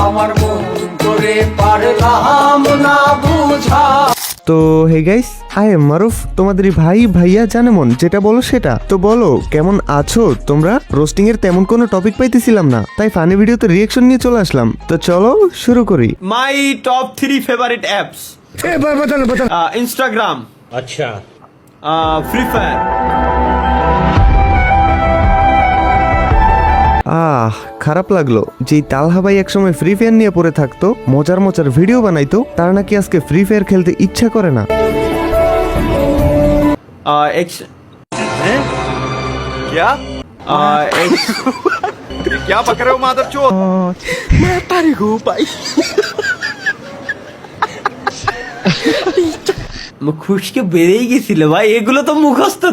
আমার মন করে পারলাম না বুঝা। তো হে গাইস, আই এম মারুফ, তোমাদের ভাই ভাইয়া জানে মন, যেটা বলো সেটা। তো বলো কেমন আছো তোমরা? রোস্টিং এর তেমন কোনো টপিক পাইতেছিলাম না, তাই ফানি ভিডিওতে রিয়েকশন নিয়ে চলে আসলাম। তো চলো শুরু করি। My top 3 favorite apps. Instagram. আচ্ছা, Free Fire. খারাপ লাগলো যেই তালহা ভাই একসময় ফ্রি ফায়ার নিয়ে পড়ে থাকতো, মজার মজার ভিডিও বানাইতো, তার নাকি আজকে ফ্রি ফায়ার খেলতে ইচ্ছা করে না। क्या? क्या पक रहे हो मादरचोद? मैं तारी हूँ भाई। খুশকে বেড়েই গেছিল ভাই, এগুলো তো মুখস্থ।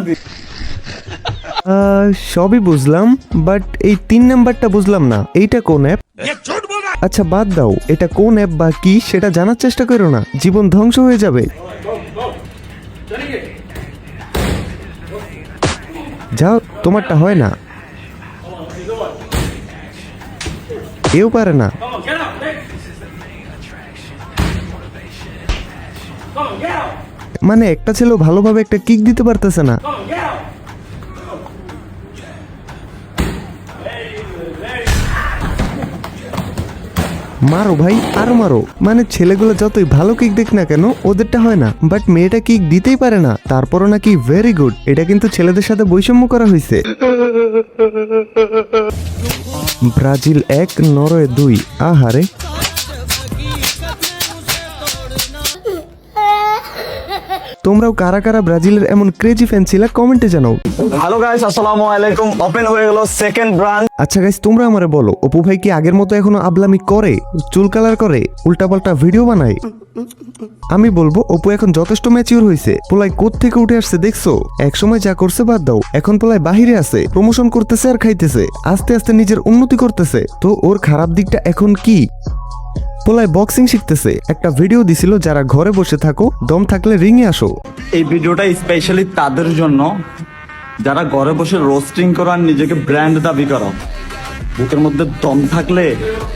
সবই বুঝলাম, বাট এই 3 নাম্বারটা বুঝলাম না, এইটা কোন অ্যাপ? আচ্ছা বাদ দাও, এটা কোন অ্যাপ বা কি সেটা জানার চেষ্টা করো না, জীবন ধ্বংস হয়ে যাবে। যাও, তোমারটা হয় না, কেউ পারে না। মানে একটা ছেলেও ভালোভাবে একটা কিক দিতে পারতেছে না। মারো ভাই, আরো মারো। মানে ছেলেগুলো যতই ভালো কিক দেখ না কেন, ওদেরটা হয় না, বাট মেয়েটা কিক দিতেই পারে না, তারপরও নাকি ভেরি গুড। এটা কিন্তু ছেলেদের সাথে বৈষম্য করা হয়েছে। Brazil 1 Norway 2। আহারে, তোমরাও কারা কারা ব্রাজিলের এমন ক্রেজি ফ্যান ছিলা কমেন্টে জানাও। হ্যালো গাইস, আসসালামু আলাইকুম। ওপেন হয়ে গেল সেকেন্ড ব্রাঞ্চ। আচ্ছা গাইস, তোমরা আমারে বলো, অপু ভাই কি আগের মতো এখনো আবলামি করে, চুল কালার করে, উল্টাপাল্টা ভিডিও বানায়? আমি বলবো অপু এখন যথেষ্ট ম্যাচিউর হয়েছে। পোলাই কোত্থেকে উঠে আসছে দেখছো? একসময় যা করছে বাদ দাও, এখন পোলাই বাহিরে আছে, প্রমোশন করতেছে আর খাইতেছে, আস্তে আস্তে নিজের উন্নতি করতেছে। তো ওর খারাপ দিকটা এখন কি? পোলাই বক্সিং শিখতেছে, একটা ভিডিও দিছিল, যারা ঘরে বসে থাকো, দম থাকলে রিংয়ে আসো। এই ভিডিওটা স্পেশালি তাদের জন্য যারা ঘরে বসে রোস্টিং করো আর নিজেকে ব্র্যান্ড দাবি করো। বুকের মধ্যে দম থাকলে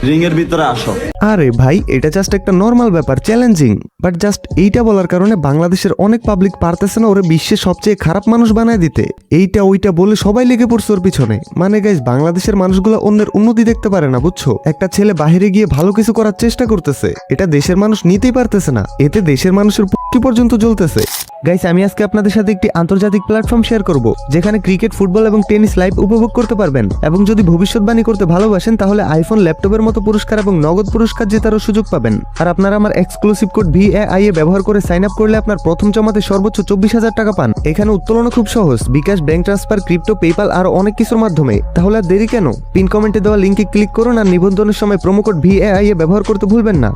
রিং এর ভিতরে আসো। আরে ভাই, এটা জাস্ট একটা নর্মাল ব্যাপার, চ্যালেঞ্জিং। বাট জাস্ট এইটা বলার কারণে বাংলাদেশের অনেক পাবলিক পারতেছে না ওরে বিশ্বের সবচেয়ে খারাপ মানুষ বানায় দিতে। এইটা ওইটা বলে সবাই লেগে পড়ছে ওর পিছনে। মানে গাইস, বাংলাদেশের মানুষগুলো অন্যের উন্নতি দেখতে পারে না, বুঝছো? একটা ছেলে বাইরে গিয়ে ভালো কিছু করার চেষ্টা করতেছে, এটা দেশের মানুষ নিতেই পারতেছে না, এতে দেশের মানুষের কি পর্যন্ত জ্বলতেছে। গাইস, আমি আজকে আপনাদের সাথে একটি আন্তর্জাতিক প্ল্যাটফর্ম শেয়ার করব, যেখানে ক্রিকেট, ফুটবল এবং টেনিস লাইভ উপভোগ করতে পারবেন। এবং যদি ভবিষ্যৎবাণী করতে ভালোবাসেন, তাহলে আইফোন, ল্যাপটপের মতো পুরস্কার এবং নগদ পুরস্কার জেতারও সুযোগ পাবেন। আর আপনারা আমার এক্সক্লুসিভ কোড VAI ব্যবহার করে সাইন আপ করলে আপনার প্রথম জমাতে সর্বোচ্চ 24,000 টাকা পান। এখানে উত্তোলনও খুব সহজ, বিকাশ, ব্যাংক ট্রান্সফার, ক্রিপ্টো, পেপাল আরো অনেক কিছুর মাধ্যমে। তাহলে আর দেরি কেন? পিন কমেন্টে দেওয়া লিঙ্কে ক্লিক করুন আর নিবন্ধনের সময় প্রোমো কোড VAI ব্যবহার করতে ভুলবেন না।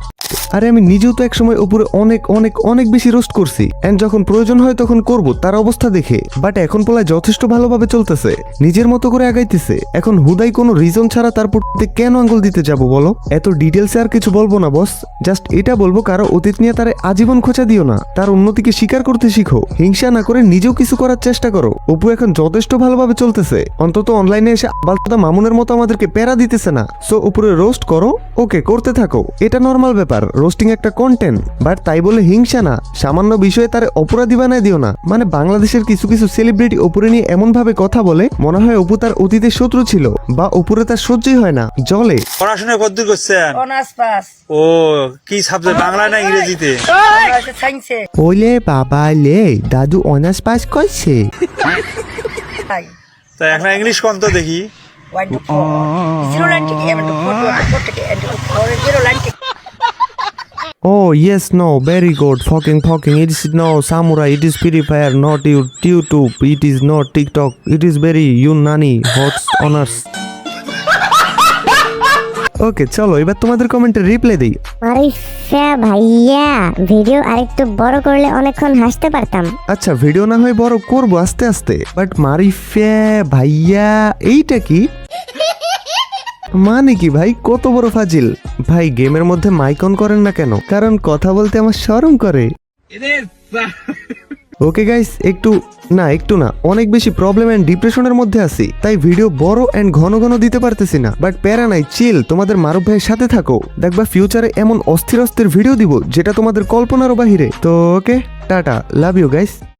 আরে আমি নিজেও তো একসময় উপরে অনেক অনেক অনেক বেশি রোস্ট করছি, এন্ড যখন প্রয়োজন হয় তখন করব তার অবস্থা দেখে। বাট এখন পোলায় যথেষ্ট ভালোভাবে চলতেছে, নিজের মতো করে আগাইতেছে। এখন হুদাই কোনো রিজন ছাড়া তার প্রতি কেন আঙ্গুল দিতে যাব বলো? এত ডিটেলসে আর কিছু বলবো না বস, জাস্ট এটা বলবো কারো অতীত নিয়ে তারে আজীবন খোঁচা দিও না, তার উন্নতিকে স্বীকার করতে শিখো, হিংসা না করে নিজেও কিছু করার চেষ্টা করো। অপু এখন যথেষ্ট ভালোভাবে চলতেছে, অন্তত অনলাইনে এসে আবালতা মামুনের মতো আমাদেরকে প্যারা দিতেছে না। সো উপরে রোস্ট করো, ওকে, করতে থাকো, এটা নর্মাল ব্যাপার, রোস্টিং একটা কন্টেন্ট। বাট তাই বলে হিংসা না, সামান্য বিষয়ে তার অপরাধী বানায় দিও না। মানে বাংলাদেশের কিছু কিছু সেলিব্রিটি অপুরে নিয়ে এমন ভাবে কথা বলে মনে হয় অপু তার অতীতের শত্রু ছিল, বা অপুরে তার সহ্যই হয় না, জলে। পড়াশোনা কতদূর করছেন? Honours pass. ও, কি সাবজেক্ট, বাংলা না ইংরেজিতে? সায়েন্সে। ওলে বাবা লে, দাদু অনার্স পাস করছে। তা এখন ইংলিশ কোন তো দেখি। 1 to 4 0 line থেকে 1 to 4 to 4 থেকে 1 to 4 0 line থেকে। Oh yes, no, very good. Fucking. It is no samurai. It is Free Fire, not YouTube. It is not TikTok. It is very Yunani hot honors. ওকে, চলো এবার তোমাদের কমেন্টে reply দেই। মারিফা ভাইয়া, video আরেকটু বড় করলে অনেকক্ষণ হাসতে পারতাম। আচ্ছা, ভিডিও না হয় বড় করবো আস্তে আস্তে, বাট মারিফা ভাইয়া এইটা কি মানে? কি ভাই, কত বড় ফাজিল ভাই! গেমের মধ্যে মাইক অন করেন না কেন? কারণ কথা বলতে আমার শরম করে। ওকে গাইস, একটু না অনেক বেশি প্রবলেম এন্ড ডিপ্রেশনের মধ্যে আছি, তাই ভিডিও বড় এন্ড ঘন ঘন দিতে পারতেছি না। বাট প্যারা নাই, চিল, তোমাদের মারুফ ভাইয়ের সাথে থাকো, দেখবা ফিউচারে এমন অস্থির অস্থির ভিডিও দিব যেটা তোমাদের কল্পনারও বাহিরে। তো ওকে, টাটা, লাভ ইউ গাইস।